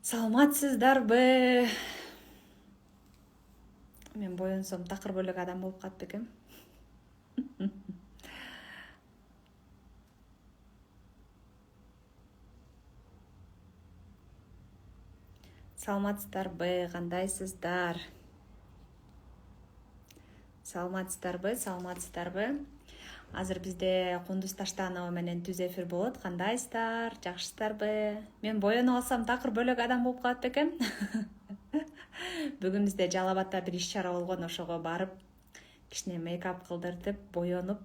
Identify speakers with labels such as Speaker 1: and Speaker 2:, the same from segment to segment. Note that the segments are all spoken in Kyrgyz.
Speaker 1: Саламатсыздарбы? Мен боюнсам такыр бөлөк адам болуп калып экем. Саламатсыздарбы? Кандайсыздар? Саламатсыздарбы? Азыр бизде Кундуз Таштанова менен түз эфир болот. Кандайсыздар? Жакшысыздарбы? Мен боюнуп алсам такыр бөлөк адам болуп калып экем. Бүгүн бизде Жалал Абадта бир иш-чара болгон, ошого барып, кичине мейкап кылдыртып, боёнуп.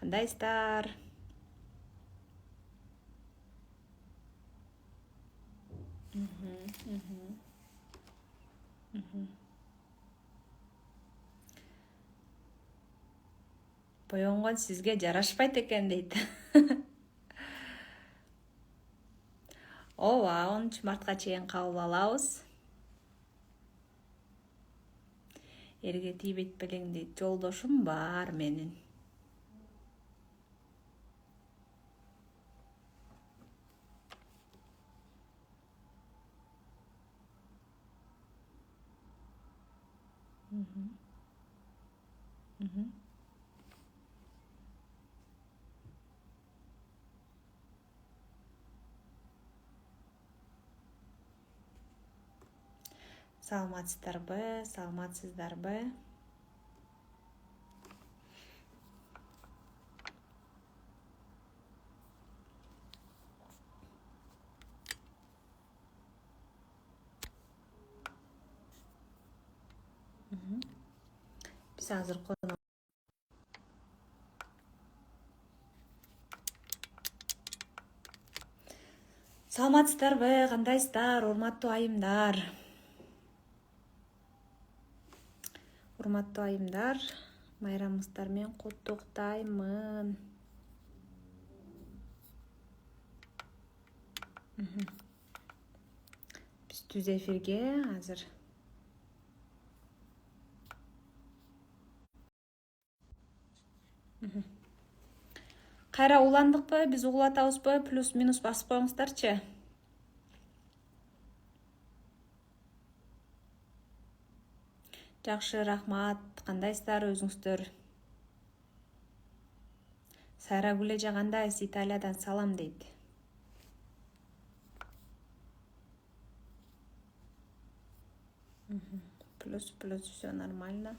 Speaker 1: Кандайсыздар? Боёнгон сизге жарашпайт экен дейт. Ооба, 10 мартка чейин кабыл алабыз. Эрге тийбейт белең дейт. Жолдошум бар менин. Саламатсыздарбы? Биз азыр Саламатсыздарбы? Кандайсыздар, урматтуу айымдар? Майрамыңыздар менен куттуктаймын. Биз түз эфирге азыр кайра уландыкпы? Биз угулатабызбы? Плюс минус басып коюңуздарчы. Жакшы, рахмат. Кандайсыздар өзүңүздөр? Сайрагүл эже кандайсыз? Италиядан салам дейт. Плюс, все нормально.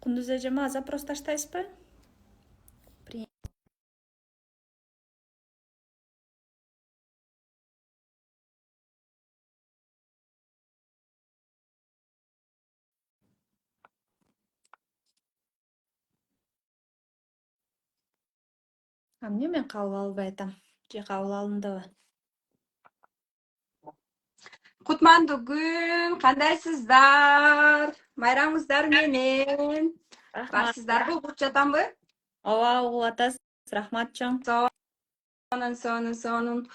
Speaker 1: Кундуз эжеме запрос таштайсызбы? Эмне мен кабыл албай атам? Же кабыл алындыбы?
Speaker 2: Кутмандуу күн, кандайсыздар? Майрамыңыздар менен.
Speaker 1: Рахмат.
Speaker 2: Барсыздарбы, угуп жатамбы?
Speaker 1: Ооба, угуп атасыз. Рахмат чоң.
Speaker 2: Сонун.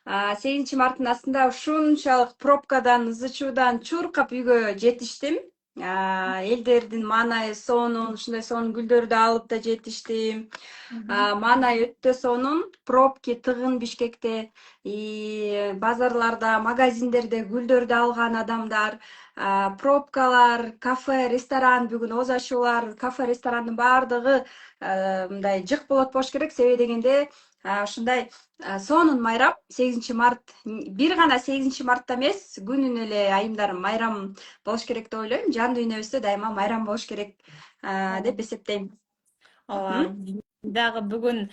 Speaker 2: 8 марттын астында ушунчалык пробкадан, ызы-чуудан чуркап үйгө жетиштим. Элдердин маанайы сонун, ушундай сонун гүлдөрдү алып да жетиштим. Маанай өтө сонун. Пробки тыгын Бишкекте, базарларда, магазиндерде гүлдөрдү алган адамдар, пробкалар, кафе, ресторан, бүгүн оз ачуулар, кафе, ресторандын баардыгы мындай жык болот болуш керек. Себеби дегенде ушундай сонун майрам 8 март. Бир гана 8 мартта эмес, күнүнө эле айымдар майрам болуш керек деп ойлойм. Жан дүйнөбүздө дайыма майрам болуш керек деп эсептейм.
Speaker 1: Ооба. Дагы бүгүн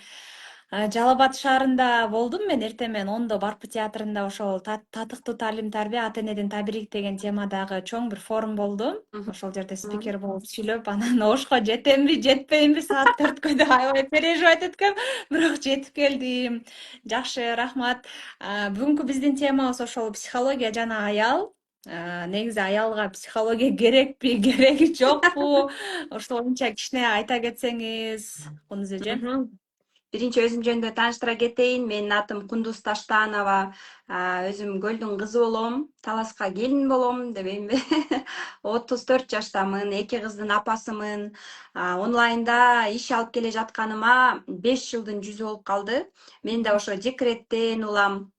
Speaker 1: Жалал Абад шаарында болдум мен эртең ондо Барпы театрында ошол татыктуу таалим тарбия ата энеден табирик деген темадагы чоң бир форум болду.
Speaker 2: Мгм.
Speaker 1: Ошол жерде спикер болуп сүйлөп, анан ошко жетемби, жетпеймби саат 4 деп аябай переживать эткем, бирок жетип келдим. Жакшы, рахмат. Бүгүнкү биздин темабыз ошол психология жана аял. Негизи аялга психология керекпи, кереги жокпу? Ошол боюнча кичине айта кетсеңиз, Кундуз эже.
Speaker 2: Мгм. Биринчи өзүм жөнүндө тааныштыра кетейин. Менин атым Кундуз Таштанова. Өзүм Көлдүн кызы болом. Таласка келин болом дебейинби? 34 жаштамын. Эки кыздын апасымын. Онлайнда иш алып келе жатканыма 5 жылдын жүзү болуп калды. Мен да ошо декреттен улам,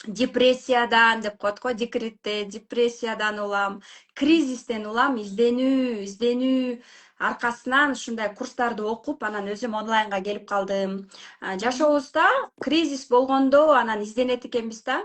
Speaker 2: депрессиядан деп коет го, декретте депрессиядан улам, кризистен улам, изденүү аркасынан ушундай курстарды окуп, анан өзүм онлайнга келип калдым. Жашообузда кризис болгондо анан изденет экенбиз да.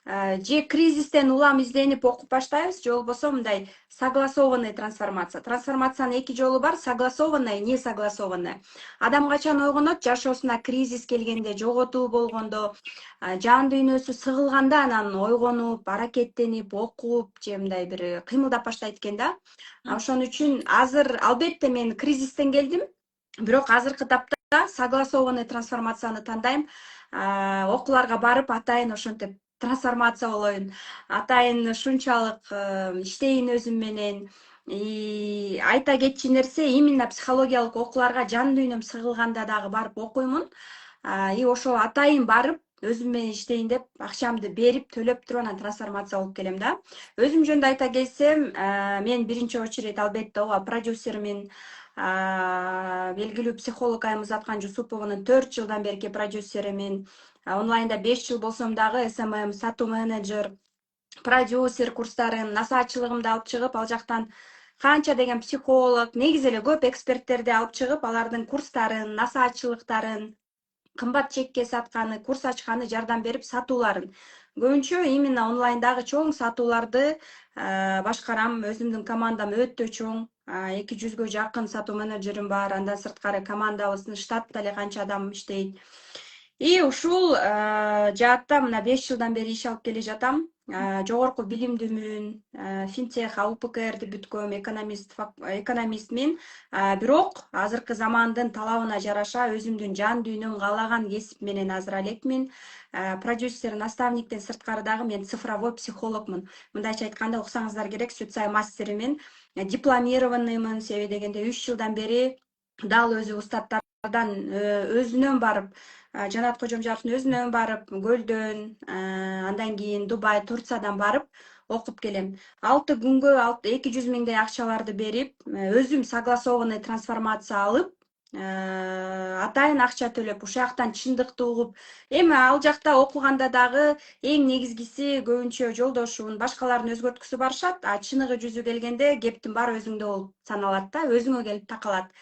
Speaker 2: Же кризистен улам изденип окуп баштайбыз, же болбосо мындай согласованный трансформация. Трансформациянын эки жолу бар: согласованный, не согласованный. Адам качан ойгонот? Жашоосуна кризис келгенде, жоготуу болгондо, жан дүйнөсү сыгылганда анан ойгонуп, аракеттенип, окуп, же мындай бир кыймылдап баштайт экен да. Ошон үчүн азыр албетте мен кризистен келдим, бирок азыркы тапта согласованный трансформацияны тандайм. Окууларга барып, атайын ошентип трансформация болоюн, атайын ушунчалык иштейин өзүм менен. Айта кетчү нерсе, именно психологиялык окууларга жан дүйнөм сыгылганда дагы барып окуймун. Ошол атайын барып, өзүм менен иштейин деп акчамды берип, төлөп туруп анан трансформация болуп келем да. Өзүм жөнүндө айта келсем, мен биринчи очередь албетте ооба продюсермин. Белгилүү психолог Аймузаткан Жусупованын 4 жылдан берки продюсеримин. Онлайнда 5 жыл болсом дагы СММ, сатуу менеджер, продюсер курстарын, насаатчылыгымды алып чыгып, ал жактан канча деген психолог, негизи эле көп эксперттерди алып чыгып, алардын курстарын, насаатчылыктарын, кымбат чекке сатканы, курс ачканы, жардам берип сатууларын. Көбүнчө именно онлайндагы чоң сатууларды башкарам. Өзүмдүн командам өтө чоң. 200-гө жакын сатуу менеджерим бар. Андан сырткары командабыздын штатта эле канча адам иштейт. Ушул жаатта мына 5 жылдан бери иш алып келе жатам. Жогорку билимдүүмүн, финтех, АУПКРди бүткөм, экономистмин. Бирок азыркы замандын талабына жараша өзүмдүн жан дүйнөм каалаган кесип менен азыр элекмин. Продюсер, наставниктен сырткары дагы мен цифровой психологмун. Мындайча айтканда, уксаңыздар керек, сүт-сай мастеримин. Дипломированныймын, себеби дегенде 3 жылдан бери дал өзү устаттардан өзүнөн барып, Жанат Кожомжаровдун өзүнөн барып, Көлдөн, андан кийин Дубай, Турциядан барып окуп келем. 6 күнгө 200 миңдей акчаларды берип, өзүм согласованный трансформация алып, атайын акча төлөп, ушул жактан чындыкты угуп, эми ал жакта окуганда дагы эң негизгиси көбүнчө жолдошун, башкалардын өзгөрткүсү барышат, чыныгы жүзү келгенде кептин баары өзүңдө болуп саналат да, өзүңө келип такалат.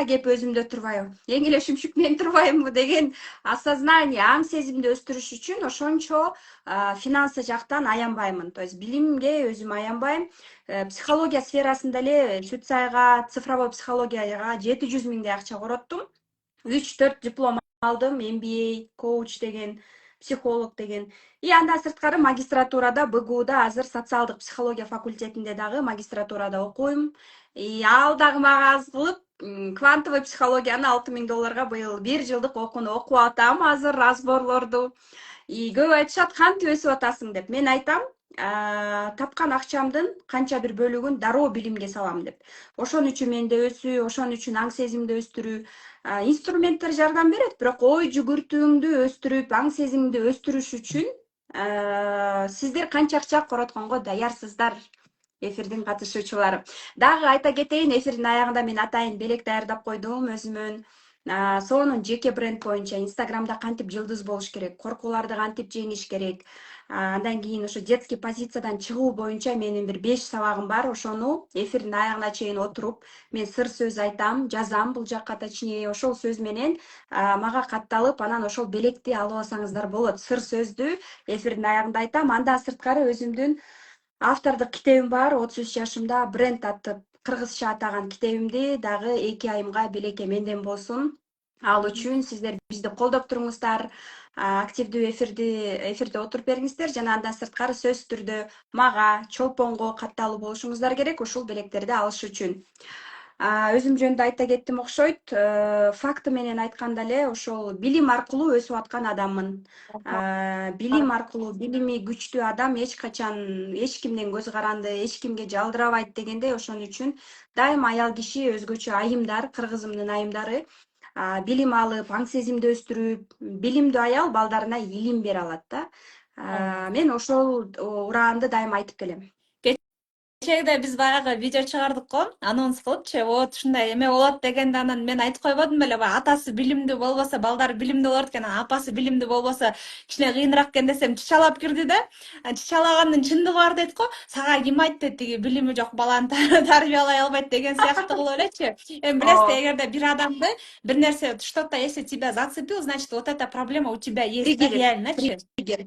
Speaker 2: Кеп өзүмдө турбайбы? Эң эле шүмшүк мен турбаймынбы деген осознание, аң сезимди өстүрүш үчүн ошончо финансы жактан аянбаймын. То есть билимге өзүм аянбайм. Психология сферасында эле Сүтсайга, цифровой психологияга 700 миңдей акча короттум. 3-4 диплом алдым, MBA, коуч деген, психолог деген. Андан сырткары магистратурада, БГУда азыр социалдык психология факультетинде дагы магистратурада окуйм. Ал дагы мага аз кылып, квантовый психологияны $6.000 быйыл 1 жылдык окууну окуп атам, азыр разборлорду. Көп айтышат, кантип өсүп атасың деп. Мен айтам, тапкан акчамдын канча бир бөлүгүн дароо билимге салам деп. Ошон үчүн менде өсүү, ошон үчүн аң сезимди өстүрүү, инструменттер жардам берет, бирок ой жүгүртүүңдү өстүрүп, аң сезимиңди өстүрүш үчүн сиздер канча акча коротконго даярсыздар? Эфирдин катышуучулары. Дагы айта кетейин, эфирдин аягында мен атайын белек даярдап койдум өзүмөн. Сонун жеке бренд боюнча Инстаграмда кантип жылдыз болуш керек, коркууларды кантип жеңиш керек. Андан кийин ошо детский позициядан чыгуу боюнча менин бир 5 сабагым бар. Ошону эфирдин аягына чейин отуруп, мен сыр сөз айтам, жазам бул жакка, точнее, ошол сөз менен мага катталып, анан ошол белекти алып алсаңыздар болот. Сыр сөздү эфирдин аягында айтам. Андан сырткары өзүмдүн автордук китебим бар. 33 жашымда бренд атып, кыргызча атаган китебимди дагы 2 айымга белекке менден болсун Ал үчүн сиздер бизди колдоп туруңуздар, активдүү эфирде отуруп бериңиздер жана андан сырткары сөзсүз түрдө мага, Чолпонго катталуу болушуңуздар керек ушул белектерди алыш үчүн. Өзүм жөнүндө айта кеттим окшойт. Факты менен айтканда эле ошол билим аркылуу өсүп аткан адаммын. Билим аркылуу, билими күчтүү адам эч качан эч кимден көз каранды, эч кимге жалдырабайт дегендей, ошон үчүн дайыма аял киши өзгөчө айымдар, кыргызымдын айымдары билим алып, аң сезимди өстүрүп, билимдүү аял балдарына илим бере алат да. Мен ошол ураанды дайыма айтып келем.
Speaker 1: Кечээде биз баягы видео чыгардык го, анонс кылыпчы, вот ушундай эме болот дегенде анан мен айтып койбодум беле, баягы атасы билимдүү болбосо, балдары билимдүү болот экен, апасы билимдүү болбосо кичине кыйыныраак экен десем, чычалап кирди да. Чычалагандын чындыгы бар дейт го. Сага ким айтты тиги билими жок баланы тарбиялай албайт деген сыяктуу кылып элечи. Эми билесиз, эгерде бир адамды бир нерсе что-то если тебя зацепил, значит вот эта проблема у тебя есть, да,
Speaker 2: Триггер,
Speaker 1: реальночи.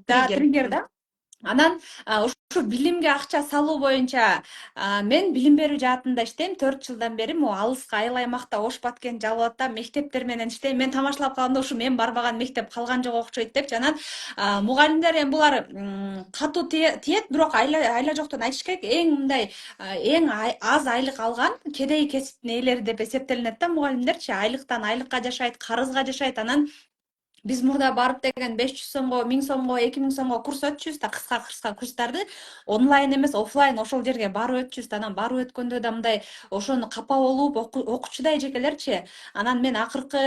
Speaker 1: Да,
Speaker 2: триггер.
Speaker 1: триггер, да. Анан ушу билимге акча салуу боюнча мен билим берүү жаатында иштейм 4 жылдан бери. Могу алыска айыл аймакта Ош Баткен Жалал мектептер менен иштейм. Мен тамашалап калганда ушу мен барбаган мектеп калган жок окшойт депчи. Анан мугалимдер эми булар катуу тиет, бирок айла жоктон айтыш керек, эң мындай эң аз айлык алган кедей кесиптин ээлери деп эсептелинет да мугалимдерчи. Айлыктан айлыкка жашайт, карызга жашайт. Анан биз мурда барып деген 500 сомго, 1000 сомго, 2000 сомго курс өтчүбүз да, кыска курстарды онлайн эмес, офлайн ошол жерге барып өтчүбүз да. Анан барып өткөндө да мындай ошону капа болуп окуучудай эжекелерчи. Анан мен акыркы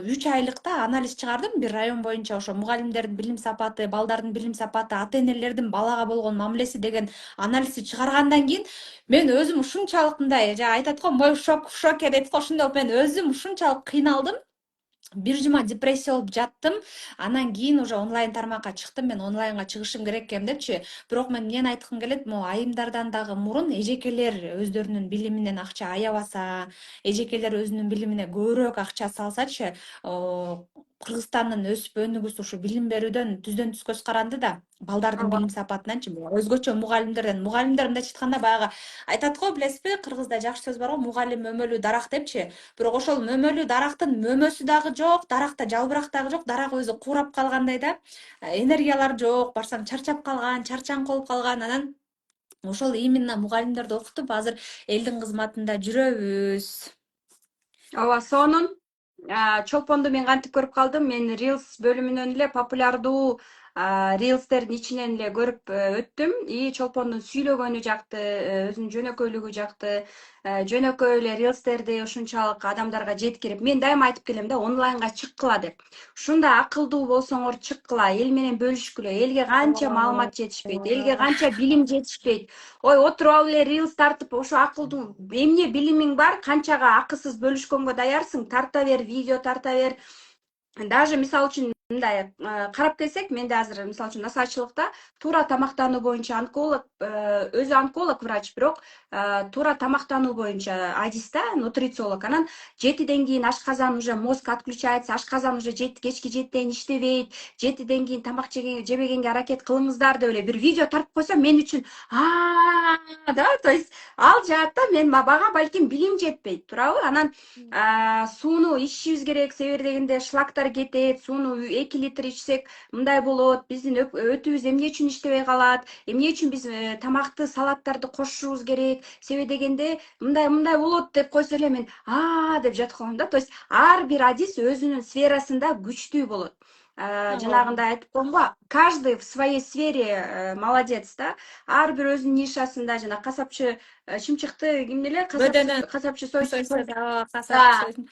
Speaker 1: 3 айлыкта анализ чыгардым бир район боюнча, ошо мугалимдердин билим сапаты, балдардын билим сапаты, ата-энелердин балага болгон мамилеси деген анализди чыгаргандан кийин мен өзүм ушунчалык мындай, жана айтат го, мой в шоке дейт го, ошондой болуп мен өзүм ушунчалык кыйналдым. Бир жума депрессия болуп жаттым. Анан кийин уже онлайн тармакка чыктым. Мен онлайнга чыгышым керек экен депчи. Бирок мен эмнени айткым келет, могу айымдардан дагы мурун эжекелер өздөрүнүн билиминен акча аябаса, эжекелер өзүнүн билимине көбүрөөк акча салсачы, Кыргызстандын өсүп өнүгүүсү ушу билим берүүдөн түздөн түз көз каранды да. Балдардын билим сапатынанчы, өзгөчө мугалимдерден. Мугалимдер мындайча айтканда баягы айтат го, билесизби, кыргызда жакшы сөз бар го, мугалим мөмөлүү дарак депчи. Бирок ошол мөмөлүү дарактын мөмөсү дагы жок, даракта жалбырак дагы жок, дарак өзү куурап калгандай да. Энергиялар жок, барсаң чарчап калган, чарчаңкы болуп калган. Анан ошол именно мугалимдерди окутуп азыр элдин кызматында жүрөбүз.
Speaker 2: Ооба, сонун. Чолпонду мен кантип көрүп калдым? Мен Reels бөлүмүнөн эле популярдуу Reels'тердин ичинен эле көрүп өттүм. И Чолпондун сүйлөгөнү жакты, өзүнүн жөнөкөйлүгү жакты, жөнөкөй эле Reels'терди ушунчалык адамдарга жеткирип, мен дайыма айтып келем да, онлайнга чыккыла деп. Ушундай акылдуу болсоңор чыккыла, эл менен бөлүшкүлө. Элге канча маалымат жетишпейт, элге канча билим жетишпейт. Ой, отуруп алып эле Reels тартып, ошо акылдуу эмне билимиң бар, канчага акысыз бөлүшкөнгө даярсың, тарта бер, видео тарта бер. Даже мисалы үчүн мындай карап келсек, менде азыр мисалы үчүн насаачылыкта туура тамактануу боюнча онколог, өзү онколог врач, бирок туура тамактануу боюнча адис да, нутрициолог. Анан 7ден кийин ашказан уже мозг отключается, ашказан уже кечки 7ден иштебейт, 7ден кийин тамак жебегенге аракет кылыңыздар деп эле бир видео тартып койсо, мен үчүн да, то есть ал жаатта мага балким билим жетпейт, туурабы? Анан сууну ичишибиз керек, себеби дегенде шлактар кетет, сууну 2 литр ичсек мындай болот, биздин өтүбүз эмне үчүн иштебей калат, эмне үчүн биз тамакты, салаттарды кошушубуз керек, себеби дегенде мындай болот деп койсо эле мен деп жатып калам да. То есть ар бир адис өзүнүн сферасында күчтүү болот. Жанагындай айтып коемго, каждый в своей сфере молодец да. Ар бир өзүнүн нишасында, жана касапчы чымчыкты ким эле, касапчы
Speaker 1: касапчы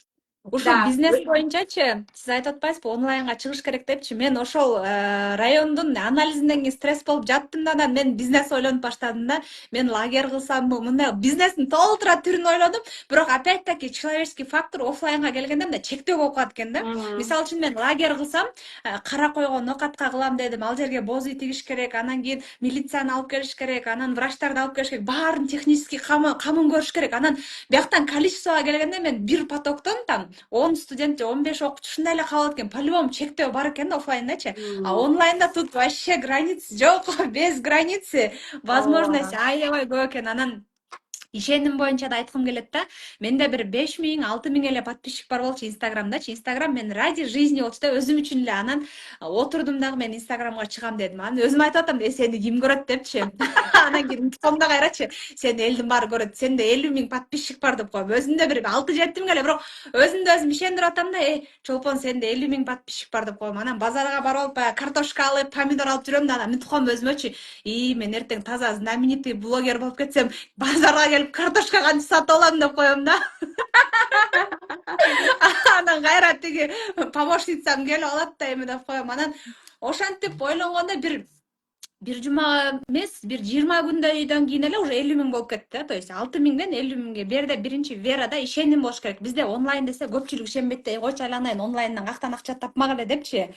Speaker 1: ушул бизнес боюнчачы сиз айтып атпайсызбы, онлайнга чыгыш керек депчи. Мен ошол райондун анализинден кийин стресс болуп жаттым да, анан мен бизнес ойлонуп баштадым да. Мен лагерь кылсамбы, мындай бизнестин толтура түрүн ойлодум. Бирок опять-таки человеческий фактор офлайнга келгенде мындай чектөө болуп калат экен да. Мисалы үчүн мен лагерь кылсам, кара койго нокатка кылам дедим. Ал жерге бозый тигиш керек, анан кийин милицияны алып келиш керек, анан врачтарды алып келиш керек, баарын технический камын көрүш керек. Анан бияктан количествого келгенде мен бир потоктон там 10 студент же 15 окуучу ушундай эле кабыл экен. По-любому чектөө бар экен да офлайндачы. А онлайнда тут вообще границ жок, без границы. Возможность аябай көп экен. Анан ишеним боюнча да айткым келет да. Менде бир 5000, 6000 эле подписчик бар болчу Инстаграмдачы. Инстаграм мен ради жизни болчу да, өзүм үчүн эле. Анан отурдум дагы мен Инстаграмга чыгам дедим. Анан өзүм айтып атам, сени ким көрөт депчи. Анан кийин комда кайрачы, сени элдин баары көрөт. Сенде 50 000 подписчик бар деп коем. Өзүндө бир 6-7 000 эле, бирок өзүмдү өзүм ишендирип атам да, чолпон сенде 50 000 подписчик бар деп коем. Анан базарга барып алып, баягы картошка алып, помидор алып жүрөм да, анан мынтип коем өзүмөчү. Мен эртең таза знаменитый блогер болуп кетсем, базарга келип картошка кантип сатып алам деп коем да. Анан кайра тиги помощницам келип алат да, эме деп коем. Анан ошентип ойлонгондо бир жума эмес, бир 20 күндөйдөн кийин эле уже 50 000 болуп кетти да. То есть 6 000ден 50 000ге. Бу жерде биринчи верада ишеним болуш керек. Бизде онлайн десе көпчүлүк ишенбейт да, койчу айланайын, онлайндан кактан акча тапмак эле депчи.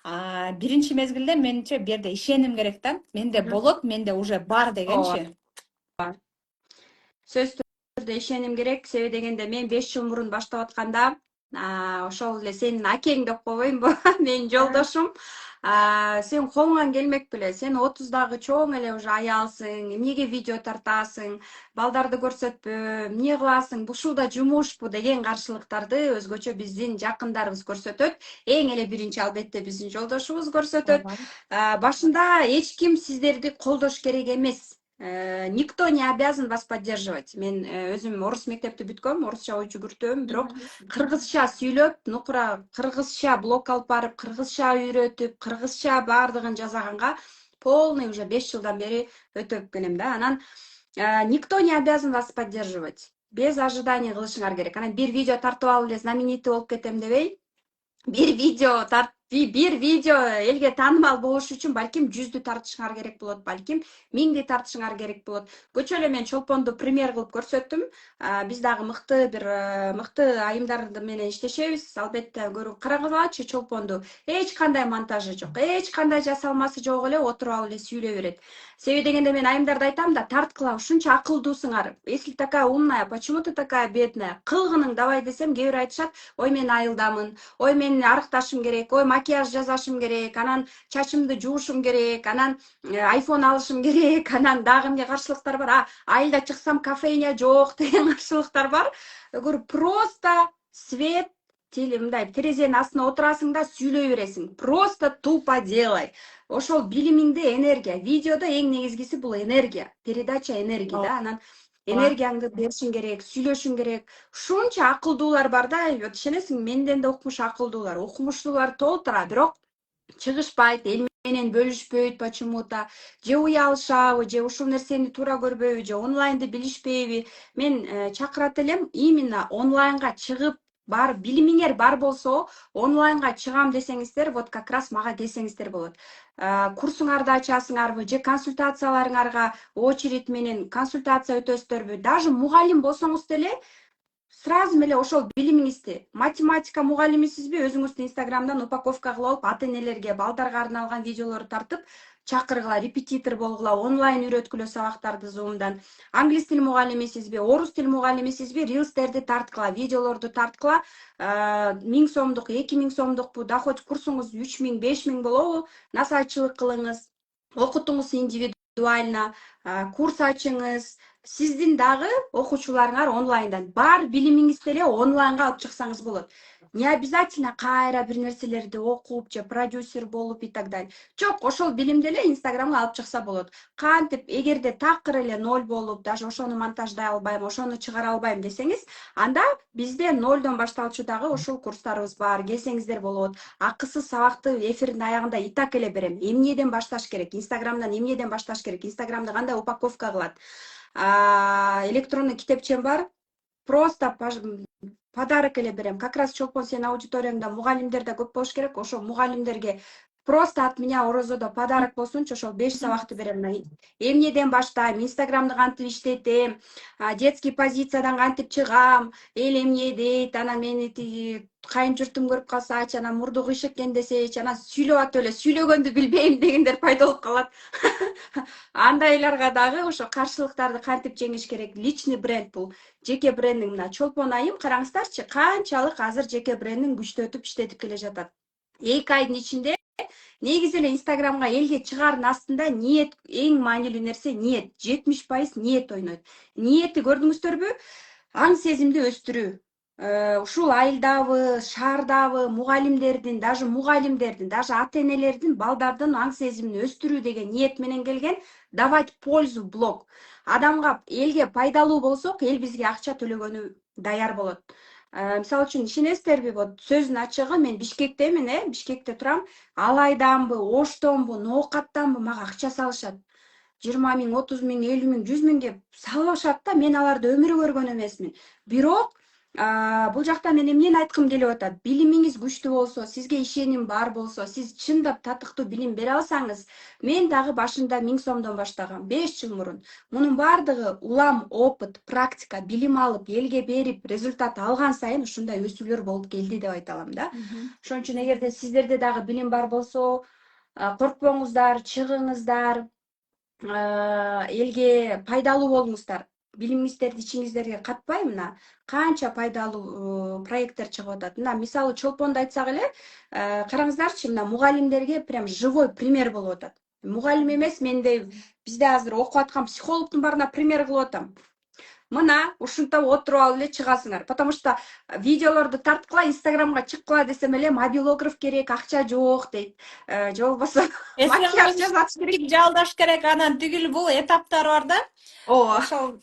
Speaker 1: Биринчи мезгилде менимче бу жерде ишеним керек да. Менде болот, менде уже бар
Speaker 2: ооба,
Speaker 1: дегенчи.
Speaker 2: сөзсүз түрдө ишеним керек. Себеби дегенде мен 5 жыл мурун баштап атканда, ошол эле сенин акең деп койбоймунбу? Менин жолдошум, сен колуңан келмек беле, сен 30дагы чоң эле уже аялсың, эмнеге видео тартасың, балдарды көрсөтпө, эмне кыласың, ушул да жумушпу деген каршылыктарды өзгөчө биздин жакындарыбыз көрсөтөт. Эң эле биринчи албетте биздин жолдошубуз көрсөтөт. Башында эч ким сиздерди колдош керек эмес. Никто не обязан вас поддерживать. Мен өзүм орус мектепти бүткөм, орусча ой жүгүртөм, бирок кыргызча сүйлөп, нукура кыргызча блог алып барып, кыргызча үйрөтүп, кыргызча баардыгын жасаганга полный уже 5 жылдан бери өтүп келем да. Анан никто не обязан вас поддерживать. Без ожиданий кылышыңар керек. Анан бир видео тартып алып эле знаменитый болуп кетем дебей, бир видео элге таанымал болуш үчүн балким 100дү тартышыңар керек болот, балким 1000ди тартышыңар керек болот. Көчө эле мен чолпонду пример кылып көрсөттүм. Биз дагы мыкты айымдар менен иштешебиз. Албетте көрүп караңызларчы чолпонду. Эч кандай монтажы жок, эч кандай жасалмасы жок эле отуруп алып эле сүйлөй берет. Себеби дегенде мен айымдарды айтам да, тарткыла, ушунча акылдуусуңар. Если такая умная, почему ты такая бедная? Кылгының давай десем, кээ бир айтышат, ой мен айылдамын, ой мен арыкташым керек, ой макияж жасашым керек, анан чачымды жуушум керек, анан айфон алышым керек, анан дагы эмне каршылыктар бар. Айылда чыксам кофейня жок деген каршылыктар бар. Просто свет мындай терезенин астына отурасың да сүйлөй бересиң. Просто тупо делай. Ошол билимиңди энергия. Видеодо эң негизгиси бул энергия, передача энергии да. Анан энергияңды беришиң керек, сүйлөшүң керек. Ушунча акылдуулар бар да, ишенесиң, менден да укмуш акылдуулар, укмуштуулар толтура, бирок чыгышпайт, эл менен бөлүшпөйт почему-то, же уялышабы, же ушул нерсени туура көрбөйбү, же онлайнды билишпейби. Мен чакырат элем именно онлайнга чыгып, билимиңер бар болсо, онлайнга чыгам десеңиздер, вот как раз мага келсеңиздер болот. Курсуңарды ачасыңарбы, же консультацияларыңарга очередь менен консультация өтөсүздөрбү, даже мугалим болсоңуз деле сразу эле ошол билимиңизди, математика мугалимисизби, өзүңүздү Инстаграмдан упаковка кылып алып, ата энелерге, балдарга арналган видеолорду тартып, чакыргыла, репетитор болгула, онлайн үйрөткүлө сабактарды Zoom'дан. Англис тил мугалимисизби, орус тил мугалимисизби, рилстерди тарткыла, видеолорду тарткыла. 1000 сомдук, 2000 сомдукпу, да хоть курсуңуз 3000, 5000 болобу, насаатчылык кылыңыз, окутуңуз индивидуально, курс ачыңыз. Сиздин дагы окуучуларыңар онлайндан бар билимиңизди эле онлайнга алып чыксаңыз болот. Не обязательно кайра бир нерселерди окуп же продюсер болуп и так далее. Жок, ошол билимди эле Инстаграмга алып чыкса болот. Кантип, эгерде такыр эле 0 болуп, даже ошону монтаждай албайм, ошону чыгара албайм десеңиз, анда бизде 0дон башталчу дагы ошол курстарыбыз бар. Келсеңиздер болот. Акысыз сабакты эфирдин аягында и так эле берем. Эмнеден башташ керек? Инстаграмдан эмнеден башташ керек? Инстаграмды кандай упаковка кылат? Электронный китепчем бар. Просто подарок эле берем. Как раз чолпон сенин аудиторияңда мугалимдер да көп болуш керек. Ошо мугалимдерге просто от меня орозодо подарок болсунчу, ошол 5 сабакты берем. Эмнеден баштайм, Инстаграмды кантип иштетем, детский позициядан кантип чыгам, эл эмне дейт, анан мени тиги кайын журтум көрүп калсачы, анан мурду кыйшык экен десечи, анан сүйлөп атып эле сүйлөгөндү билбейм дегендер пайда болуп калат. Андайларга дагы ошо каршылыктарды кантип жеңиш керек? Личный бренд бул. Жеке брендиң. Мына чолпон айым, караңыздарчы, канчалык азыр жеке брендин күчтөтүп иштетип келе жатат. 2 айдын ичинде негизи эле Инстаграмга элге чыгаардын астында ниет эң маанилүү нерсе, ниет. 70% ниет ойнойт. Ниетти көрдүңүздөрбү? Аң сезимди өстүрүү. Ушул айылдабы, шаардабы мугалимдердин, даже ата-энелердин балдардын аң сезимин өстүрүү деген ниет менен келген, давать пользу блог. Адамга, элге пайдалуу болсок, эл бизге акча төлөгөнү даяр болот. Мисалы үчүн ишенесиздерби, вот сөздүн ачыгы, мен Бишкектемин, Бишкекте турам. Алайданбы, Оштонбу, Ноокаттанбы мага акча салышат. 20 миң, 30 миң, 50 миң, 100 миңге салышат да, мен аларды өмүрү көргөн эмесмин. Бирок бул жакта мен эмнени айткым келип атат? Билимиңиз күчтүү болсо, сизге ишеним бар болсо, сиз чындап татыктуу билим бере алсаңыз, мен дагы башында 1000 сомдон баштагам, 5 жыл мурун. Мунун бардыгы улам, опыт, практика, билим алып, элге берип, результат алган сайын ушундай өсүүлөр болуп келди деп айта алам да. Ошон үчүн эгерде сиздерде дагы билим бар болсо, коркпоңуздар, чыгыңыздар, элге пайдалуу болуңуздар. Билимиңиздерди ичиңиздерге катпай, мына канча пайдалуу проекттер чыгып атат. Мына мисалы чолпонду айтсак эле, караңыздарчы, мына мугалимдерге прям живой пример болуп атат. Мугалим эмес, мендей бизде азыр окуп аткан психологдун баарына пример кылып атам. Мына ушунта отуруп алып эле чыгасыңар. Потому что видеолорду тарткыла, Инстаграмга чыккыла десем эле мобилограф керек, акча жок дейт. Же болбосо макияж жасатыш керек.
Speaker 1: жалдаш керек, анан тигил бул этаптар бар да.
Speaker 2: Ооба.
Speaker 1: Ошол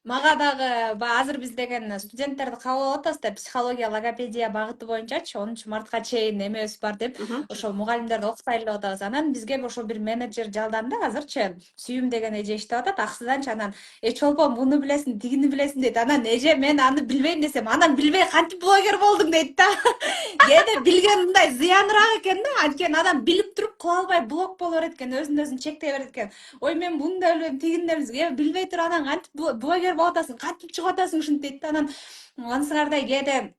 Speaker 1: мага дагы азыр биз деген студенттерди кабыл алып атабыз да, психология, логопедия багыты боюнчачы 10 мартка чейин эмебиз бар деп, ошол мугалимдерди окутайлы деп атабыз. Анан бизге ошо бир менеджер жалданды азырчы. Сүйүм деген эже иштеп атат, аксызданчы. Анан чолпон муну билесиң, тигини билесиң дейт. Анан эже мен аны билбейм десем, анан билбей кантип блогер болдуң дейт да. Кээде билген мындай зыяныраак экен да. Анткени адам билип туруп кыла албай блог боло берет экен, өзүн чектей берет экен. Ой, мен муну да билбейм, тигини да билбейм. Билбей туруп анан кантип блогер болуп атасың, кантип чыгып атасың ушинтип дейт да. Анан анысыңардай кээде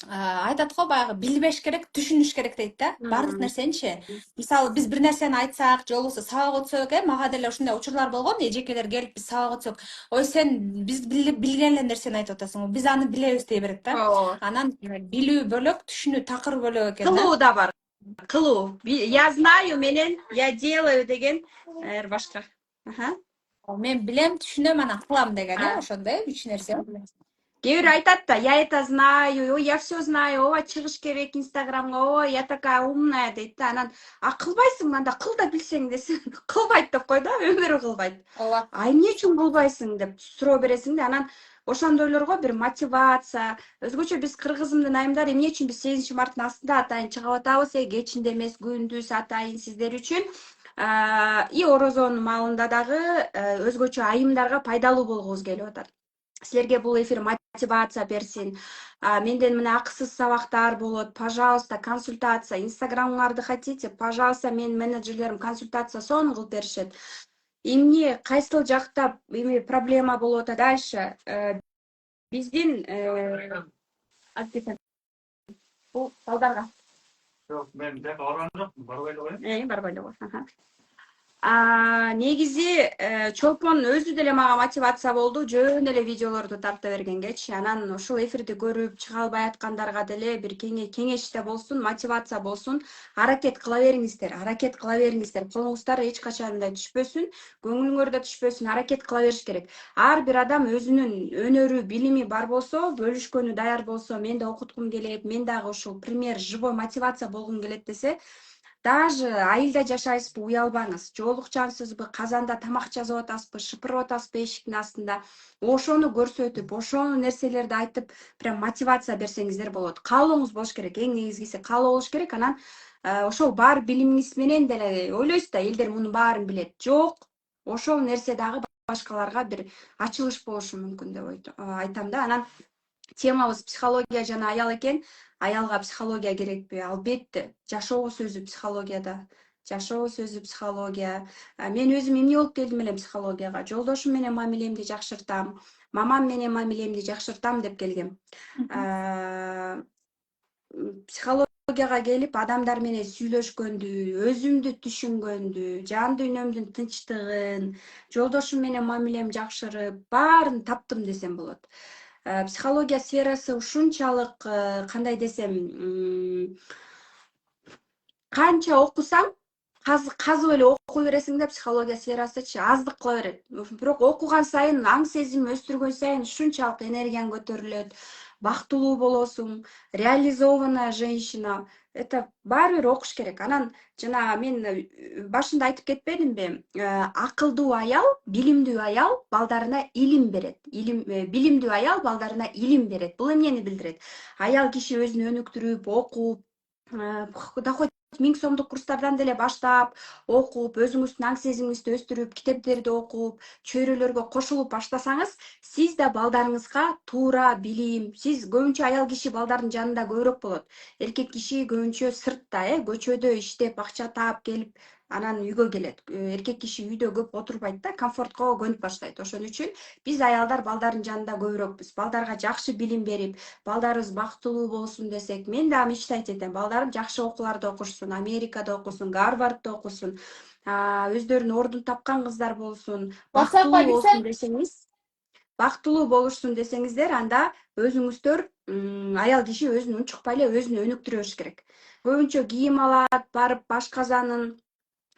Speaker 1: айтат го, баягы билбеш керек, түшүнүш керек дейт да. Баардык нерсеничи. Мисалы биз бир нерсени айтсак, же болбосо сабак өтсөк, мага деле ушундай учурлар болгон, эжекелер келип биз сабак өтсөк, ой сен биз билген эле нерсени айтып атасың, биз аны билебиз дей берет да.
Speaker 2: Ооба.
Speaker 1: Анан билүү бөлөк, түшүнүү такыр бөлөк экен да.
Speaker 2: Кылуу да бар. Кылуу. Я знаю менен я делаю деген башка.
Speaker 1: Мен билем, түшүнөм, анан кылам деген, ошондой 3 нерсе.
Speaker 2: Кээ бирөө айтат да, я это знаю, ой, я все знаю, ооба чыгыш керек Инстаграмга, ой, я такая умная дейт да. Анан, кылбайсыңбы анда, кыл да билсең десең, кылбайт деп кой да, өмүрү кылбайт.
Speaker 1: Ооба.
Speaker 2: Ай эмне үчүн кылбайсың деп суроо бересиң да, анан ошондойлорго бир мотивация. Өзгөчө биз кыргызымдын айымдары эмне үчүн биз 8 марттын астында атайын чыгып атабыз, кечинде эмес, күндүз атайын сиздер үчүн. И орозонун маалында дагы өзгөчө айымдарга пайдалуу болгубуз келип атат. Силерге бул эфир мотивация берсин. Менден мына акысыз сабактар болот. Пожалуйста, консультация. Инстаграмыңарды хотите? Пожалуйста, менин менеджерлерим консультация сонун кылып беришет. Эмне кайсыл жакта эме проблема болуп атат дальше? Биздин бул балдарга.
Speaker 3: Жок, мен жака барган жокмун, барбай эле коем.
Speaker 2: Барбай эле кой. Негизи чолпон өзү деле мага мотивация болду, жөн эле видеолорду тарта бергенгечи. Анан ушул эфирди көрүп чыга албай аткандарга деле бир кеңеште болсун, мотивация болсун. Аракет кыла бериңиздер. Колуңуздар эч качан мындай түшпөсүн, көңүлүңөрдө түшпөсүн, аракет кыла бериш керек. Ар бир адам өзүнүн өнөрү, билими бар болсо, бөлүшкөнү даяр болсо, мен да окуткум келет, мен дагы ушул пример, живой мотивация болгум келет десе, даже айылда жашайсызбы, уялбаңыз. Жоолукчансызбы, казанда тамак жазып атасызбы, шыпырып атасызбы эшиктин астында. Ошону көрсөтүп, ошону нерселерди айтып, прям мотивация берсеңиздер болот. Каалооңуз болуш керек, эң негизгиси каалоо болуш керек. Анан ошол бар билимиңиз менен деле ойлойсуз да, элдер мунун баарын билет. Жок, ошол нерсе дагы башкаларга бир ачылыш болушу мүмкүн деп айтам да. Анан темабыз психология жана аял экен. Аялга психология керекпи? Албетте. Жашоо сөзү психологияда. Жашоо сөзү психология. Мен өзүм эмне болуп келдим эле психологияга? Жолдошум менен мамилемди жакшыртам, мамам менен мамилемди жакшыртам деп келгем. Психологияга келип, адамдар менен сүйлөшкөндү, өзүмдү түшүнгөндү, жан дүйнөмдүн тынчтыгын, жолдошум менен мамилем жакшырып, баарын таптым десем болот. Психология сферасы ушунчалык, кандай десем, канча окусаң, казып эле окуй бересиң да психология сферасычы аздык кыла берет. Бирок окуган сайын, аң сезим өстүргөн сайын ушунчалык энергияң көтөрүлөт, бактылуу болосуң, реализованная женщина. Это баары бир окуш керек. Анан жана мен башында айтып кетпедимби? Акылдуу аял, билимдүү аял балдарына илим берет. Билимдүү аял балдарына илим берет. Бул эмнени билдирет? Аял киши өзүн өнүктүрүп, окуп, да хоть 1000 сомдук курстардан деле баштап, окуп, өзүңүздүн аң сезимиңизди өстүрүп, китептерди окуп, чөйрөлөргө кошулуп баштасаңыз, сиз да балдарыңызга туура билим, сиз көбүнчө аял киши балдардын жанында көбүрөөк болот. Эркек киши көбүнчө сыртта, көчөдө иштеп, акча таап келип, анан үйгө келет. Эркек киши үйдө көп отурбайт да, комфортко көнүп баштайт. Ошон үчүн биз аялдар балдардын жанында көбүрөөкпүз. Балдарга жакшы билим берип, балдарыбыз бактылуу болсун десек, мен да мечтать этем. Балдарым жакшы окууларда окушсун, Америкада окусун, Гарвардда окусун, өздөрүнүн ордун тапкан кыздар болсун, бактылуу болсун десеңиз, бактылуу болушсун десеңиздер, анда өзүңүздөр аял киши өзүн унчукпай эле өзүн өнүктүрө бериш керек. Көбүнчө кийим алат, барып баш казанын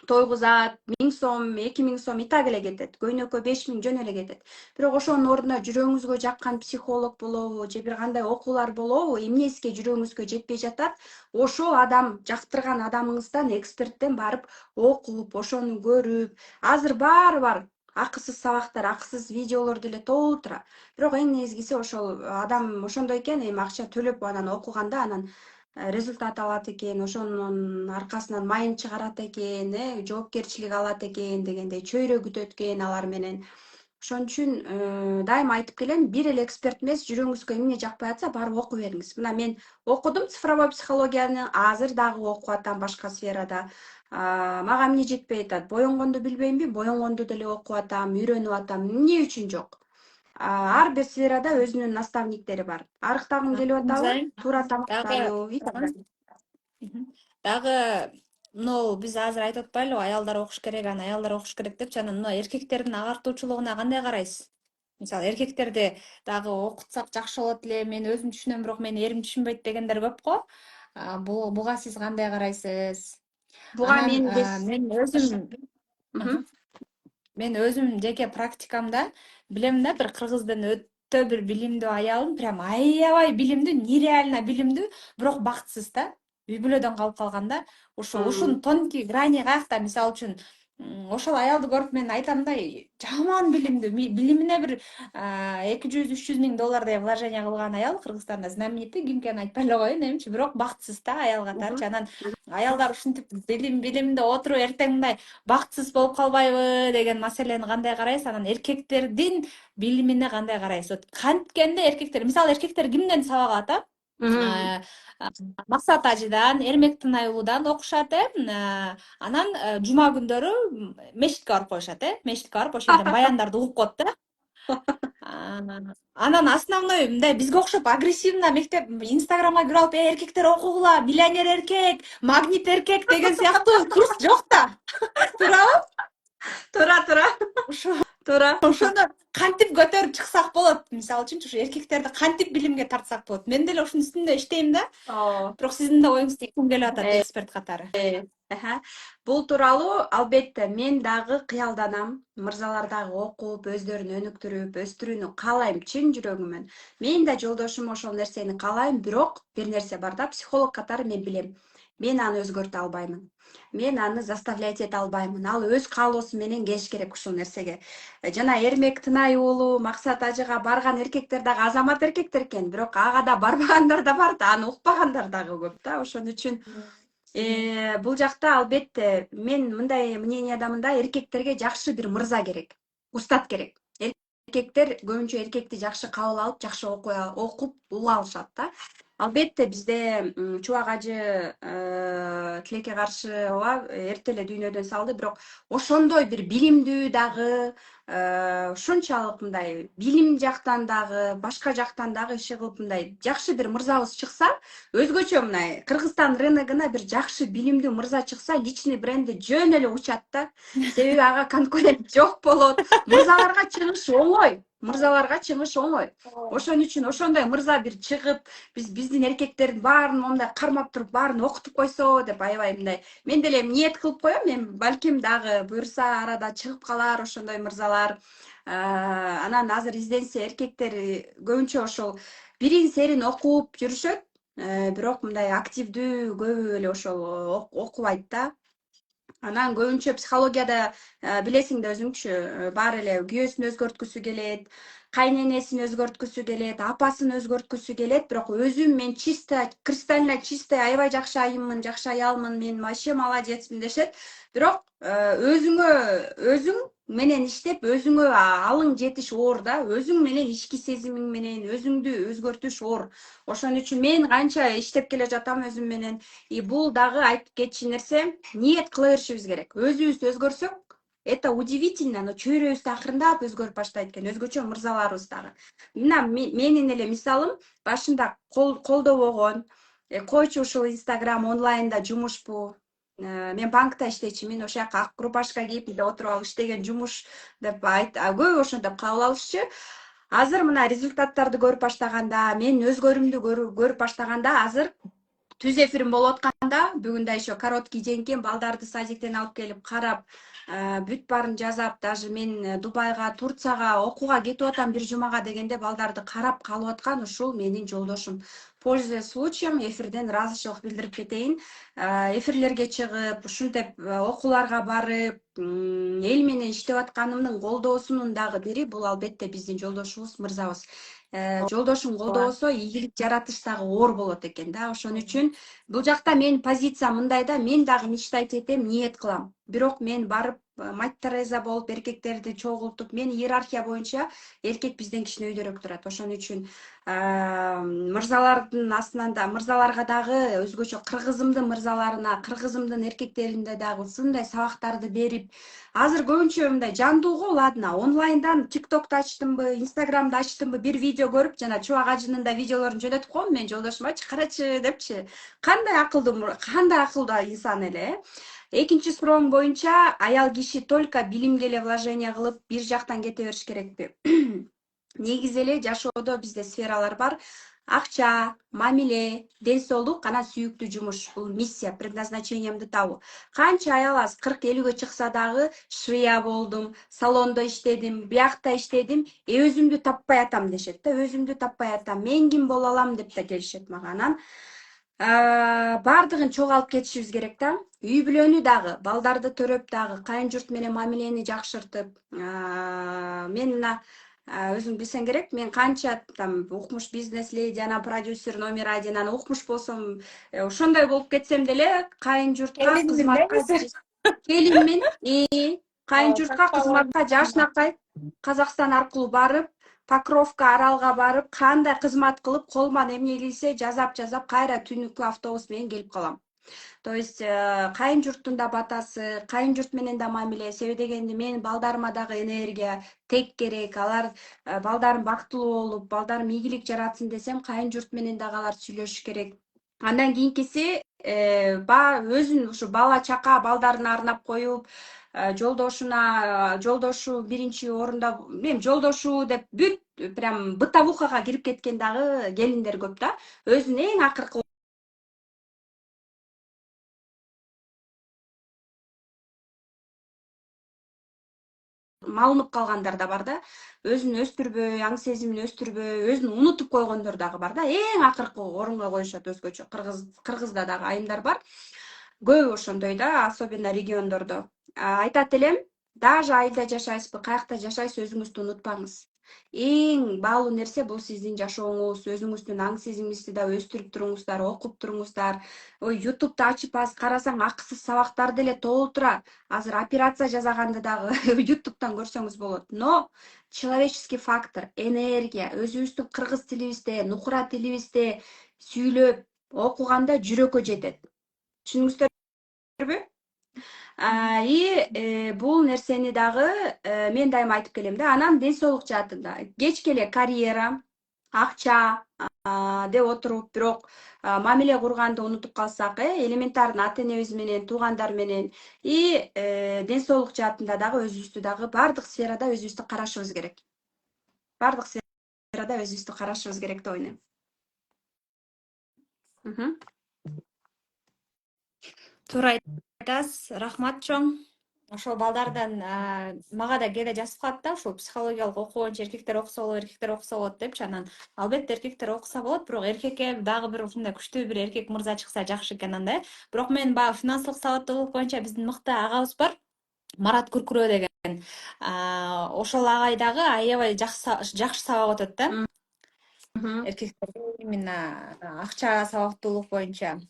Speaker 2: тойгузат, 1000 сом, 2000 сом и так эле кетет. Көйнөккө 5000 жөн эле кетет. Бирок ошонун ордуна жүрөгүңүзгө жаккан психолог болобу, же бир кандай окуулар болобу, эмнеске жүрөгүңүзгө жетпей жатат, ошол адам, жактырган адамыңыздан, эксперттен барып окуп, ошону көрүп, азыр баары бар. Акысыз сабактар, акысыз видеолор деле толуп тура. Бирок эң негизгиси ошол адам ошондой экен, эми акча төлөп анан окуганда анан результат алат экен, ошонун аркасынан майын чыгарат экен, жоопкерчилик алат экен дегендей чөйрө күтөт экен алар менен. Ошон үчүн дайыма айтып келем, бир эле эксперт эмес, жүрөгүңүзгө эмне жакпай атса, барып окуп бериңиз. Мына мен окудум цифровой психологияны, азыр дагы окуп атам башка сферада. Мага эмне жетпей атат? Боенгонду билбеймби? Боенгонду деле окуп атам, үйрөнүп атам. Эмне үчүн жок? Ар бир сферада өзүнүн наставниктери бар. Арыктагым келип атабы? Туура тамактануу и так далее.
Speaker 1: Дагы мына биз азыр айтып атпайлыбы, аялдар окуш керек, анан аялдар окуш керек депчи, анан мына эркектердин агартуучулугуна кандай карайсыз? Мисалы, эркектерди дагы окутсак жакшы болот эле, мен өзүм түшүнөм, бирок менин эрим түшүнбөйт дегендер көп го. Буга сиз кандай карайсыз?
Speaker 2: Буга
Speaker 1: Анан мен өзүм жеке практикамда билем да, бир кыргыздын өтө бир билимдүү аялын, прям аябай билимдүү, нереально билимдүү, бирок бактысыз да. Үй бүлөдөн калып калганда, ушунун тонкий грани каякта, мисалы үчүн, ошол аялды көрүп мен айтам да, жаман билимдүү, билимине бир 200-300 миң доллардай вложение кылган аял Кыргызстанда знаменитый, ким экенин айтпай эле коеюн, эмчи, бирок бактысыз да аял катарчы. Анан аялдар ушинтип билимде отуруп эртең мындай бактысыз болуп калбайбы деген маселени кандай карайсыз? Анан эркектердин билимине кандай карайсыз? Вот канткенде эркектер, мисалы, эркектер кимден сабак алат? Максат ажыдан, Эрмек Тынайуулудан окушат, анан жума күндөрү мечитке барып коюшат, мечитке барып ошол жерден баяндарды угуп коет да. Анан основной мындай бизге окшоп агрессивно мектеп инстаграмга кирип алып, эркектер окугула, миллионер эркек, магнит эркек деген сыяктуу курс жок да. Туурабы?
Speaker 2: Туура.
Speaker 1: Ошону кантип көтөрүп чыксак болот? Мисалы үчүнчү, ушу эркектерди кантип билимге тартсак болот? Мен деле ушунун үстүндө иштейм да. Бирок сиздин да оюңузду этким келип атат эксперт катары.
Speaker 2: Бул тууралуу албетте мен дагы кыялданам. Мырзалар дагы окуп, өздөрүн өнүктүрүп, өстүрүүнү каалайм чын жүрөгүмөн. Мен да жолдошум ошол нерсени каалайм, бирок бир нерсе бар да, психолог катары мен билем. Мен аны өзгөртө албаймын. Мен аны заставлять эте албаймын. Ал өз каалоосу менен келиш керек ушул нерсеге. Жана Эрмек Тынайуулу, Максат ажыга барган эркектер дагы азамат эркектер экен, бирок ага да барбагандар да бар да, аны укпагандар дагы көп да. Ошон үчүн бул жакта албетте мен мындай мнениядамын да, эркектерге жакшы бир мырза керек, устат керек. Эркектер көбүнчө эркекти жакшы кабыл алып, жакшы окуп уга алышат да. Албетте бизде Чубак ажы тилекке каршы ооба эрте эле дүйнөдөн салды, бирок ошондой бир билимдүү дагы, ушунчалык мындай билим жактан дагы, башка жактан дагы иши кылып мындай жакшы бир мырзабыз чыкса, өзгөчө мындай Кыргызстан рыногуна бир жакшы билимдүү мырза чыкса, личный бренди жөн эле учат да. Себеби ага конкурент жок болот. Мырзаларга чыгыш оңой. мырзаларга чыгыш оңой. Ошон үчүн ошондой мырза бир чыгып, биздин эркектердин баарын мондай кармап туруп, баарын окутуп койсо деп аябай мындай. Мен деле ниет кылып коем, мен балким дагы буюрса арада чыгып калар ошондой мырзалар. Анан азыр изденсе эркектер көбүнчө ошол бирин серин окуп жүрүшөт, бирок мындай активдүү көбү эле ошол окубайт да. Анан көбүнчө психологияда билесиң да өзүңчү, баары эле күйөөсүн өзгөрткүсү келет, кайненесин өзгөрткүсү келет, апасын өзгөрткүсү келет, бирок өзүм мен чисто, кристально чисто аябай жакшы айыммын, жакшы аялмын, мен вообще молодецмин дешет. Бирок өзүң менен иштеп, өзүңө алың жетиш оор да, өзүң менен ички сезимиң менен өзүңдү өзгөртүш оор. Ошон үчүн мен канча иштеп келе жатам өзүм менен. Бул дагы айтып кетчү нерсе, ниет кыла беришибиз керек. Өзүбүздү өзгөрсөк, это удивительно, но чөйрөбүз да акырындап өзгөрүп баштайт экен, өзгөчө мырзаларыбыз дагы. Мына менин эле мисалым, башында колдобогон, койчу ушул Инстаграм онлайнда жумушпу. Мен банкта иштечимин, ошол жака ак рубашка кийип эле отуруп алып иштеген жумуш деп көбү ошентип кабыл алышчы. Азыр мына результаттарды көрүп баштаганда, мен өзгөрүмдү көрүп баштаганда, азыр түз эфирим болуп атканда, бүгүн да еще короткий день экен, балдарды садиктен алып келип карап, бүт баарын жасап, даже мен Дубайга, Турцияга окууга кетип атам бир жумага дегенде балдарды карап калып аткан ушул менин жолдошум. Пользуясь случаем, эфирден ыраазычылык билдирип кетейин. Эфирлерге чыгып, ушинтип окууларга барып, эл менен иштеп атканымдын колдоосунун дагы бири бул албетте биздин жолдошубуз, мырзабыз. Жолдошум колдобосо ийгилик жаратыш дагы оор болот экен да. Ошон үчүн бул жакта менин позициям мындай да, мен дагы мечтать этем, ниет кылам. Бирок мен барып мать Тереза болуп эркектерди чогултуп, мен иерархия боюнча эркек бизден кичине өйдөрөөк турат. Ошон үчүн мырзалардын астынан да, мырзаларга дагы өзгөчө кыргызымдын мырзаларына, кыргызымдын эркектерине дагы ушундай сабактарды берип, азыр көбүнчө мындай жандуу го, ладно, онлайндан ТикТокту ачтымбы, Инстаграмды ачтымбы, бир видео көрүп, жана Чубак ажынын да видеолорун жөнөтүп коем мен жолдошумачы, карачы депчи. Кандай акылдуу инсан эле. Экинчи сурооң боюнча, аял киши только билимге эле вложение кылып, бир жактан кете бериш керекпи? Негизи эле жашоодо бизде сфералар бар. Акча, мамиле, ден соолук, анан сүйүктүү жумуш. Бул миссия, предназначениемди табуу. Канча аял аз 40-50-гө чыкса дагы, швея болдум, салондо иштедим, биякта иштедим, өзүмдү таппай атам дешет да, өзүмдү таппай атам, мен ким боло алам деп да келишет мага. Анан бардыгын чогултуп кетишибиз керек да. Үй бүлөнү дагы, балдарды төрөп дагы, кайын журт менен мамилени жакшыртып, мен мына өзүң билсең керек, мен канча там укмуш бизнес леди, анан продюсер номер 1, анан укмуш болсом, ошондой болуп кетсем деле, кайын журтка кызматка келинмин, кайын журтка кызматка жашынакай Казакстан аркылуу барып, Покровка аралга барып, кандай кызмат кылып, колуман эмне келсе жазап кайра түнүкү автобус менен келип калам. То есть кайын журттун да батасы, кайын журт менен да мамиле, себеби дегенде мен балдарыма дагы энергия, тек керек. Алар балдарым бактылуу болуп, балдарым ийгилик жаратсын десем, кайын журт менен дагы алар сүйлөшүш керек. Андан кийинкиси өзүн ушу бала чака балдарына арнап коюп, жолдошу биринчи орунда, мен жолдошу деп бүт прям бытовухага кирип кеткен дагы келиндер көп да. Өзүн эң акыркы малынып калгандар да бар да. Өзүн өстүрбөй, аң сезимин өстүрбөй, өзүн унутуп койгондор дагы бар да. Эң акыркы орунга коюшат өзгөчө. Кыргызда дагы айымдар бар. Көп ошондой да, особенно региондордо. Айтат элем, даже айылда жашайсызбы, каякта жашайсыз, өзүңүздү унутпаңыз. Эң баалуу нерсе бул сиздин жашооңуз, өзүңүздүн аң сезимиңизди да өстүрүп туруңуздар, окуп туруңуздар. Ой, YouTube'ду ачып карасаң акысыз сабактар деле толтура. Азыр операция жасаганды дагы YouTube'дан көрсөңүз болот. Но человеческий фактор, энергия, өзүбүздүн кыргыз тилибизде, нукура тилибизде сүйлөп окуганда жүрөккө жетет. Түшүндүңүздөрбү? Бул нерсени дагы мен дайыма айтып келем да. Анан ден соолук жаатында кечке эле карьера, акча деп отуруп, бирок мамиле курганды унутуп калсак, элементарно ата-энебиз менен, туугандар менен ден соолук жаатында дагы өзүбүздү дагы бардык сферада өзүбүздү карашыбыз керек. бардык сферада өзүбүздү карашыбыз керек деп ойлойм.
Speaker 1: Туура айтасыз. Рахмат чоң. Ошол балдардан мага да кээде жазып калат да, ушул психологиялык окуу боюнча эркектер окуса болот, эркектер окуса болот депчи. Анан албетте эркектер окуса болот, бирок эркекке дагы бир ушундай күчтүү бир эркек мырза чыкса жакшы экен анда. Бирок мен баягы финансылык сабаттуулук боюнча биздин мыкты агабыз бар, Марат Күркүрөө деген. Ошол агай дагы аябай жакшы сабак өтөт да. Эркектерге именно акча сабактуулук боюнча.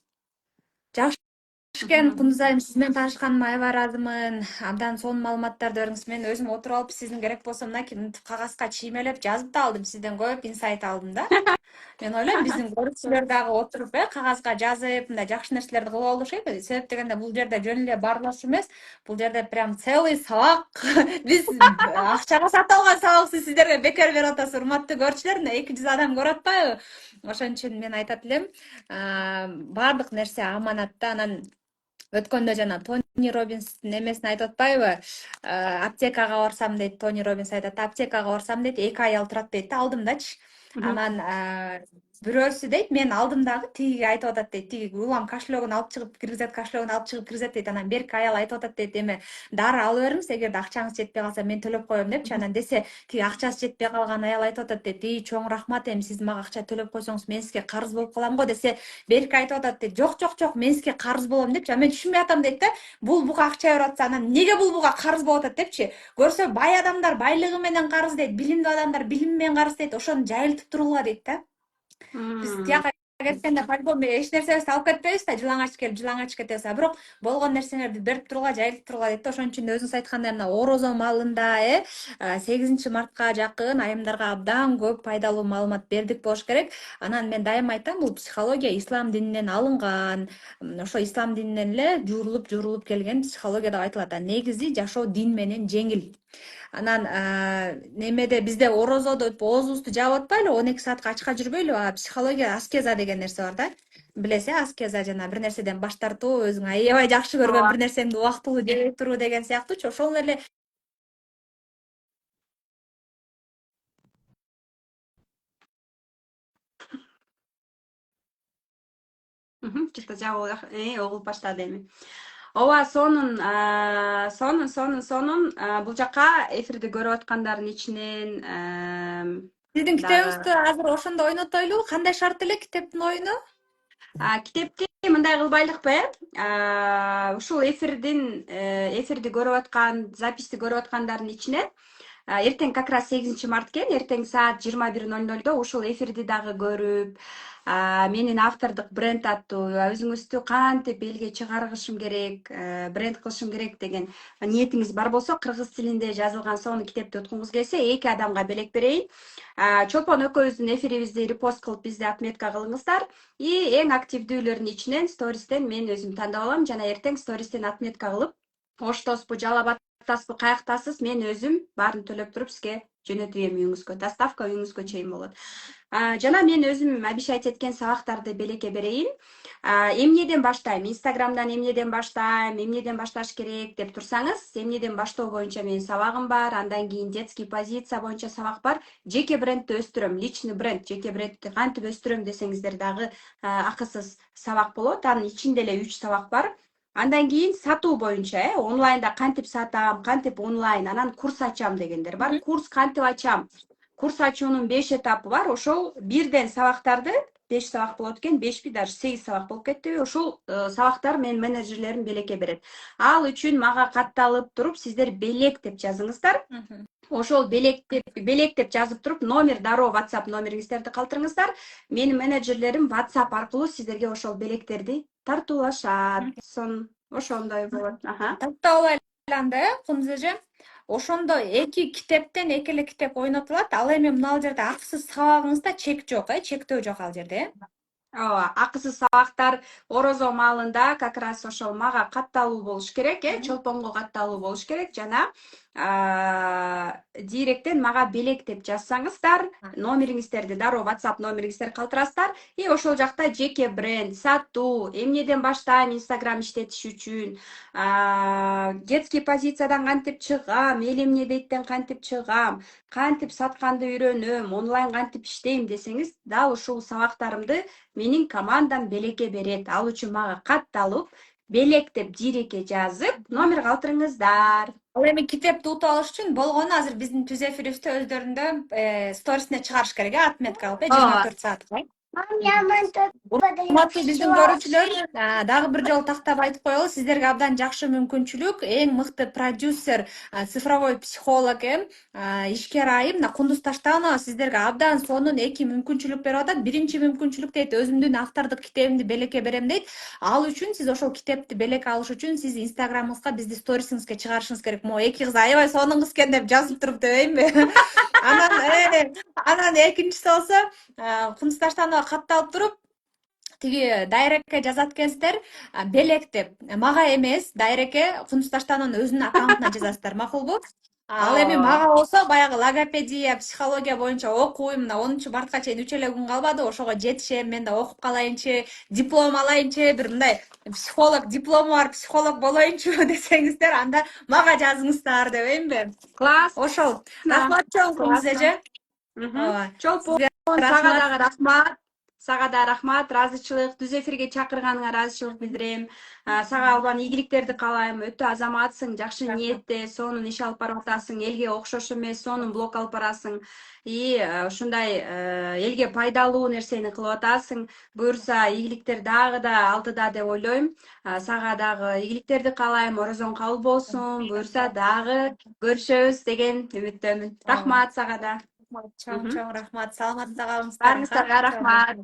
Speaker 1: Жакшы экен, Кундуз айым, сиз менен таанышканыма аябай ыраазымын. Абдан сонун маалыматтарды бериңиз. Мен өзүм отуруп алып, сиздин керек болсо мынакей кагазга чиймелеп жазып да алдым. Сизден көп инсайт алдым да. Мен ойлойм, биздин көрүүчүлөр дагы отуруп, кагазга жазып, мындай жакшы нерселерди кылып алышайбы. Себеп дегенде бул жерде жөн эле баарлаш эмес, бул жерде прям целый сабак. Биз акчага сатып алган сабакты сиздерге бекер берип атасыз, урматтуу көрүүчүлөр. 200 адам көрүп атпайбы? Ошон үчүн мен айтат элем, баардык нерсе аманатта. Анан өткөндө жана Тони Роббинстин эмесин айтып атпайбы? Аптекага барсам дейт, Тони Роббинс айтат, аптекага барсам дейт, 2 аял турат дейт да, алдымдачы. Анан бирөөсү дейт, мен алдым дагы, тигиге айтып атат дейт, тиги улам кошелегин алып чыгып киргизет, кошелегин алып чыгып киргизет дейт. Анан берки аял айтып атат дейт, эме дары алып бериңиз, эгерде акчаңыз жетпей калса мен төлөп коем депчи. Анан десе, тиги акчасы жетпей калган аял айтып атат дейт, чоң рахмат, эми сиз мага акча төлөп койсоңуз мен сизге карыз болуп калам го десе, берки айтып атат дейт, жок, мен сизге карыз болом депчи. Мен түшүнбөй атам дейт да, бул буга акча берип атса, анан эмнеге бул буга карыз болуп атат депчи. Көрсө бай адамдар байлыгы менен карыз дейт, билимдүү адамдар билими менен карыз дейт, ошону жайылтып тургула дейт да. Биз тияка кеткенде по-любому эч нерсебизди алып кетпейбиз да, жылаңач келип жылаңач кетебиз. Бирок болгон нерселерди берип тургула, жайылтып тургула дейт да. Ошон үчүн өзүңүз айткандай мына орозо маалында 8-мартка жакын айымдарга абдан көп пайдалуу маалымат бердик болуш керек. Анан мен дайыма айтам, бул психология ислам дининен алынган. Ошо ислам дининен эле журулуп келген психология деп айтылат. Негизи жашоо дин менен жеңил. Анан немеде бизде орозодо оозубузду жаап атпайлы, 12 саатка ачка жүрбөйлү. Психология аскеза деген нерсе бар да. Билесиз, аскеза жана бир нерседен баш тартуу, өзүң аябай жакшы көргөн бир нерсеңди убактылуу жей туруу деген сыяктуучу. Ошол эле
Speaker 2: Чыкты жабылып угулуп баштады эми. Ооба, сонун бул жака эфирди көрүп аткандардын ичинен
Speaker 1: сиздин
Speaker 2: дагы
Speaker 1: китебиңизди азыр ошондо ойнотойлу. Кандай шарт эле китептин оюну?
Speaker 2: китепти мындай кылбайлыкпы, ушул эфирди көрүп аткан, записти көрүп аткандардын ичинен эртең как раз 8-март экен, эртең саат 21:00 ушул эфирди дагы көрүп, менин автордук бренд аттуу өзүңүздү кантип элге чыгарышым керек, бренд кылышым керек деген ниетиңиз бар болсо, кыргыз тилинде жазылган сонун китепти уткуңуз келсе, 2 адамга белек берейин. Чолпон экөөбүздүн эфирибизди репост кылып бизди отметка кылыңыздар. И эң активдүүлөрдүн ичинен стористен мен өзүм тандап алам жана эртең стористен отметка кылып, Оштоспу, Жалал Абадтасызбы, каяктасыз, мен өзүм баарын төлөп туруп сизге жөнөтүп эм үйүңүзгө. Доставка үйүңүзгө чейин болот. Жана мен өзүм обещать эткен сабактарды белекке берейин. Эмнеден баштайм? Инстаграмдан эмнеден баштайм? Эмнеден башташ керек деп турсаңыз, эмнеден баштоо боюнча менин сабагым бар. Андан кийин детский позиция боюнча сабак бар. Жеке брендти өстүрөм, личный бренд, жеке брендти кантип өстүрөм десеңиздер дагы акысыз сабак болот. Анын ичинде эле 3 сабак бар. Андан кийин сатуу боюнча, онлайнда кантип сатам, кантип онлайн, анан курс ачам дегендер бар. Курс кантип ачам? Курс ачуунун 5 этапы бар. Ошол бирден сабактарды 5 сабак болот экен, 5 даже 8 сабак болуп кеттиби? Ошол сабактар менин менеджерлерим белекке берет. Ал үчүн мага катталып туруп, сиздер белек деп жазыңыздар. Ошол белек деп жазып туруп, номер дароо WhatsApp номериңиздерди калтырыңыздар. Менин менеджерлерим WhatsApp аркылуу сиздерге ошол белектерди тартуулашат. Ошондой болот.
Speaker 1: Тартып алайлы анда, Кундуз эже. Ошондо 2 китептен 2 эле китеп ойнотулат. Ал эми мына жерде акысыз сабагыңызда чек жок, чектөө жок ал жерде.
Speaker 2: ооба, акысыз сабактар орозо маалында как раз ошол мага катталуу болуш керек, чолпонго катталуу болуш керек жана директтен мага белек деп жазсаңыздар, номериңиздерди дароо WhatsApp номериңиздерди калтырасыздар, и ошол жакта жеке бренд, сатуу, эмнеден баштайм Instagram иштетиш үчүн, детский позициядан кантип чыгам, эл эмне дейттен кантип чыгам, кантип сатканды үйрөнөм, онлайн кантип иштейм десеңиз, дал ушул сабактарымды менин командам белекке берет. Ал үчүн мага катталып, белек деп дирекке жазып, номер калтырыңыздар.
Speaker 1: Ал эми китепти утуп алыш үчүн болгону азыр биздин түз эфирибизде өздөрүндө сторисине чыгарыш керек, отметка кылып, 24 саатка. Урматтуу биздин көрүүчүлөр, дагы бир жолу тактап айтып коелу, сиздерге абдан жакшы мүмкүнчүлүк, эң мыкты продюсер, цифровой психолог ишкер айым мына Кундуз Таштанова сиздерге абдан сонун 2 мүмкүнчүлүк берип атат. Биринчи мүмкүнчүлүк дейт, өзүмдүн автордук китебимди белекке берем дейт. Ал үчүн сиз ошол китепти белекке алыш үчүн сиз инстаграмыңызга бизди сторисиңизге чыгарышыңыз керек. Могу 2 кыз аябай сонун кыз экен деп жазып туруп дебейинби? Анан экинчиси болсо, Кундуз Таштанова катталып туруп, тиги дайрекке жазат экенсиздер, белек деп. Мага эмес, дайрекке Кундуз Таштанованын өзүнүн аккаунтуна жазасыздар, макулбу? Ал эми мага болсо баягы логопедия, психология боюнча окуйм, мына 10 мартка чейин 3 эле күн калбады, ошого жетишем, мен да окуп калайынчы, диплом алайынчы, бир мындай психолог, диплому бар психолог болоюнчу десеңиздер, анда мага жазыңыздар дебейинби?
Speaker 2: Класс.
Speaker 1: Ошол. Рахмат чоң Кундуз эже.
Speaker 2: Чолпон, сага дагы рахмат. Сага да рахмат, ыраазычылык, түз эфирге чакырганыңа ыраазычылык билдирем. Сага албан ийгиликтерди каалайм. Өтө азаматсың, жакшы ниетте, сонун иш алып барып атасың, элге окшош эмес, сонун блог алып барасың. И ушундай элге пайдалуу нерсени кылып атасың. Буюрса, ийгиликтер дагы да алдыда деп ойлойм. Сага дагы ийгиликтерди каалайм, орозоң кабыл болсун. Буюрса дагы көрүшөбүз деген үмүттөмүн. Рахмат сага да.
Speaker 1: Чоң рахмат. Саламатта калыңыздар.
Speaker 2: Баарыңыздарга рахмат.